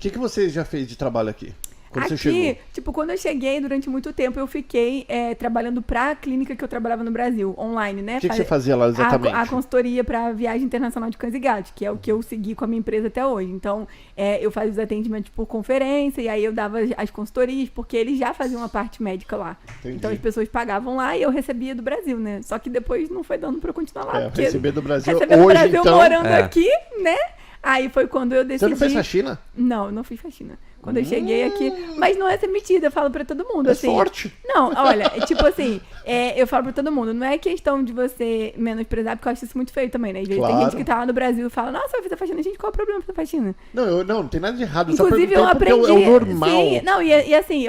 que você já fez de trabalho aqui? Quando você Aqui, chegou? tipo, quando eu cheguei, durante muito tempo, eu fiquei trabalhando pra clínica que eu trabalhava no Brasil, online, né? O que você fazia lá exatamente? A consultoria pra viagem internacional de cães e gatos, que é o que eu segui com a minha empresa até hoje. Então, eu fazia os atendimentos por conferência, e aí eu dava as consultorias, porque eles já faziam a parte médica lá. Entendi. Então, as pessoas pagavam lá e eu recebia do Brasil, né? Só que depois não foi dando pra eu continuar lá. Porque receber do Brasil receber do hoje, Brasil então... morando aqui, né? Aí foi quando eu decidi... Você não fez faxina? Não, não fiz faxina. Quando eu cheguei aqui... Mas não é ser metida, eu falo pra todo mundo, É assim... sorte. Não, olha, tipo assim... eu falo pra todo mundo, não é questão de você menosprezar, porque eu acho isso muito feio também, né? Às vezes Claro. tem gente que tá lá no Brasil e fala, nossa, vai fazer faxina. Gente, qual é o problema pra fazer faxina? Não tem nada de errado. Inclusive, só eu aprendi... porque é o normal. Sim, não, e assim,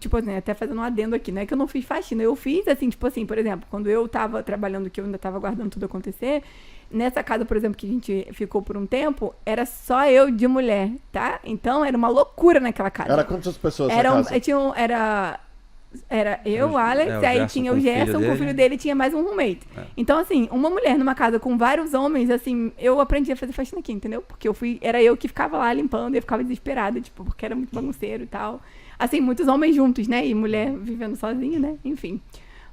tipo assim, até fazendo um adendo aqui, não é que eu não fiz faxina. Eu fiz, assim, tipo assim, por exemplo, quando eu tava trabalhando, que eu ainda tava aguardando tudo acontecer... Nessa casa, por exemplo, que a gente ficou por um tempo, era só eu de mulher, tá? Então, era uma loucura naquela casa. Era quantas pessoas Era, na casa? era eu, o Alex, aí tinha o Gerson com o filho dele e tinha mais um roommate. Então, assim, uma mulher numa casa com vários homens, assim, eu aprendi a fazer faxina aqui, entendeu? Porque era eu que ficava lá limpando e eu ficava desesperada, tipo, porque era muito bagunceiro e tal. Assim, muitos homens juntos, né? E mulher vivendo sozinha, né? Enfim.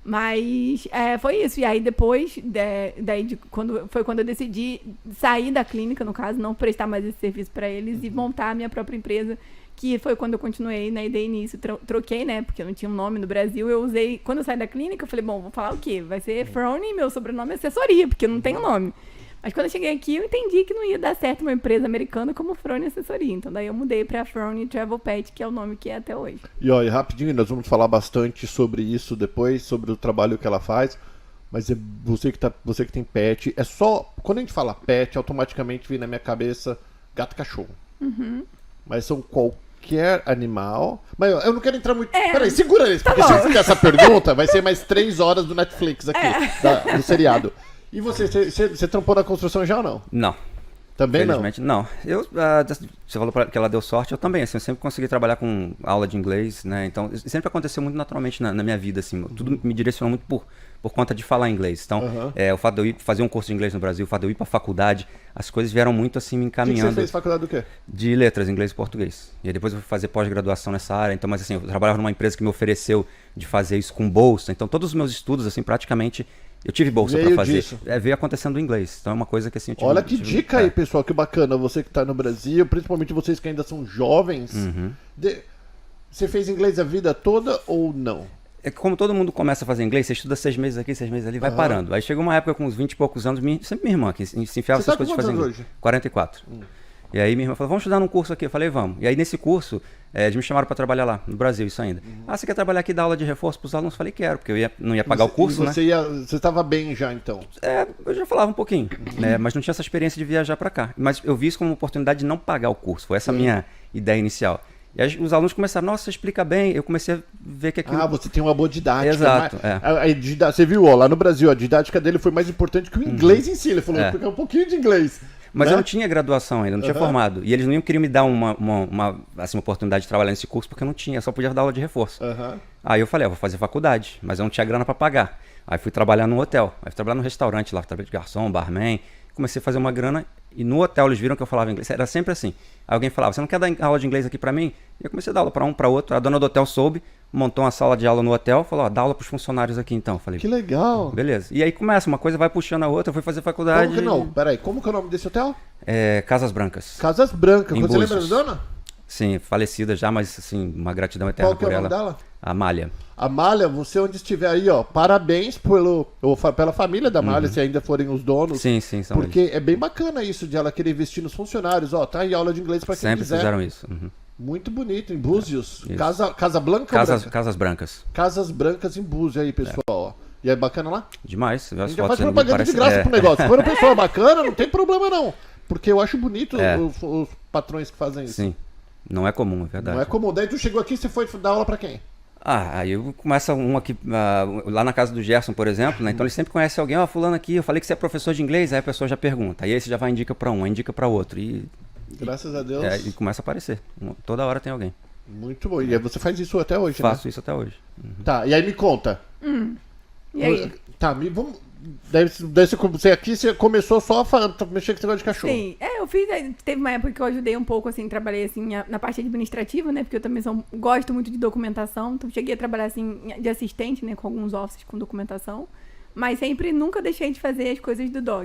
Mas foi isso. E aí depois, foi quando eu decidi sair da clínica, no caso, não prestar mais esse serviço para eles e montar a minha própria empresa, que foi quando eu continuei, né? E dei início, troquei, né? Porque eu não tinha um nome no Brasil. Eu usei, quando eu saí da clínica, eu falei, bom, vou falar o quê? Vai ser Frone, meu sobrenome é Assessoria, porque eu não tenho nome. Mas quando eu cheguei aqui, eu entendi que não ia dar certo uma empresa americana como Frone Assessoria. Então daí eu mudei para Frone Travel Pet, que é o nome que é até hoje. E ó, rapidinho, nós vamos falar bastante sobre isso depois, sobre o trabalho que ela faz. Mas você que tem pet, é só... Quando a gente fala pet, automaticamente vem na minha cabeça gato e cachorro. Mas são qualquer animal... Mas eu não quero entrar muito... Peraí, segura isso, porque se eu fizer essa pergunta, vai ser mais 3 horas do Netflix aqui, do seriado. E você trampou na construção já ou não? Não. Também Felizmente, não. Você falou que ela deu sorte, eu também, assim, eu sempre consegui trabalhar com aula de inglês, né? Então, sempre aconteceu muito naturalmente na minha vida, assim, tudo me direcionou muito por conta de falar inglês. Então, o fato de eu ir fazer um curso de inglês no Brasil, o fato de eu ir pra faculdade, as coisas vieram muito assim me encaminhando. Você fez faculdade do quê? De letras, inglês e português. E aí depois eu fui fazer pós-graduação nessa área. Então, mas assim, eu trabalhava numa empresa que me ofereceu de fazer isso com bolsa. Então, todos os meus estudos, assim, praticamente... Eu tive bolsa para fazer. Veio acontecendo em inglês. Então é uma coisa que assim... Olha que dica aí, pessoal, que bacana. Você que tá no Brasil, principalmente vocês que ainda são jovens. Você fez inglês a vida toda ou não? É que como todo mundo começa a fazer inglês, você estuda 6 meses aqui, 6 meses ali, vai parando. Aí chegou uma época com uns 20 e poucos anos, sempre minha irmã, que se enfiava essas coisas de fazer inglês. Hoje? 44. E aí minha irmã falou, vamos estudar num curso aqui. Eu falei, vamos. E aí nesse curso, eles me chamaram para trabalhar lá, no Brasil, isso ainda. Você quer trabalhar aqui, dar aula de reforço para os alunos? Eu falei, quero, porque eu não ia pagar o curso, né? Você estava bem já, então? Eu já falava um pouquinho, né? Mas não tinha essa experiência de viajar para cá. Mas eu vi isso como uma oportunidade de não pagar o curso. Foi essa a minha ideia inicial. E aí, os alunos começaram, nossa, explica bem. Eu comecei a ver que aquilo... você tem uma boa didática. Exato, Você viu, ó, lá no Brasil, a didática dele foi mais importante que o inglês em si. Ele falou, porque é um pouquinho de inglês. Mas eu não tinha graduação ainda, não tinha formado. E eles não queriam me dar uma oportunidade de trabalhar nesse curso, porque eu não tinha, eu só podia dar aula de reforço. Aí eu falei, vou fazer faculdade, mas eu não tinha grana para pagar. Aí fui trabalhar no hotel, aí fui trabalhar no restaurante lá, trabalhei de garçom, barman. Comecei a fazer uma grana e no hotel eles viram que eu falava inglês. Era sempre assim. Aí alguém falava, você não quer dar aula de inglês aqui para mim? E eu comecei a dar aula para um, para outro. A dona do hotel soube, montou uma sala de aula no hotel, falou, dá aula pros funcionários aqui então. Falei, que legal. Beleza. E aí começa, uma coisa vai puxando a outra, eu fui fazer faculdade. Como que não? Peraí, como que é o nome desse hotel? Casas Brancas. Casas Brancas. Você lembra da dona? Sim, falecida já, mas assim, uma gratidão eterna por ela. Qual que é o nome dela? Amália. Amália, você onde estiver aí, ó, parabéns pela família da Amália, se ainda forem os donos. Sim, são porque eles. É bem bacana isso de ela querer investir nos funcionários, ó, tá aí aula de inglês pra quem Sempre quiser. fizeram isso. Muito bonito, em Búzios. Casa Blanca ou Branca? Casas Brancas. Casas Brancas em Búzios aí, pessoal, ó. E é bacana lá? Demais. Você vê as a gente fotos, faz propaganda de graça pro negócio. Quando a pessoa é bacana, não tem problema não. Porque eu acho bonito os patrões que fazem isso. Sim, não é comum, é verdade. Não é comum. Daí tu chegou aqui e você foi dar aula pra quem? Aí eu começo um aqui, lá na casa do Gerson, por exemplo, né? Então ele sempre conhece alguém, fulano aqui, eu falei que você é professor de inglês, aí a pessoa já pergunta. Aí esse já vai indica para um, indica para outro. Graças a Deus. E começa a aparecer. Toda hora tem alguém. Muito bom. E você faz isso até hoje, Faço isso até hoje. Tá, e aí me conta. E aí? Tá, você aqui você começou só a mexer com esse negócio de cachorro. Sim, eu fiz. Teve uma época que eu ajudei um pouco, assim, trabalhei assim na parte administrativa, né? Porque eu também gosto muito de documentação. Então cheguei a trabalhar assim de assistente, né? Com alguns offices com documentação. Mas sempre nunca deixei de fazer as coisas do dog.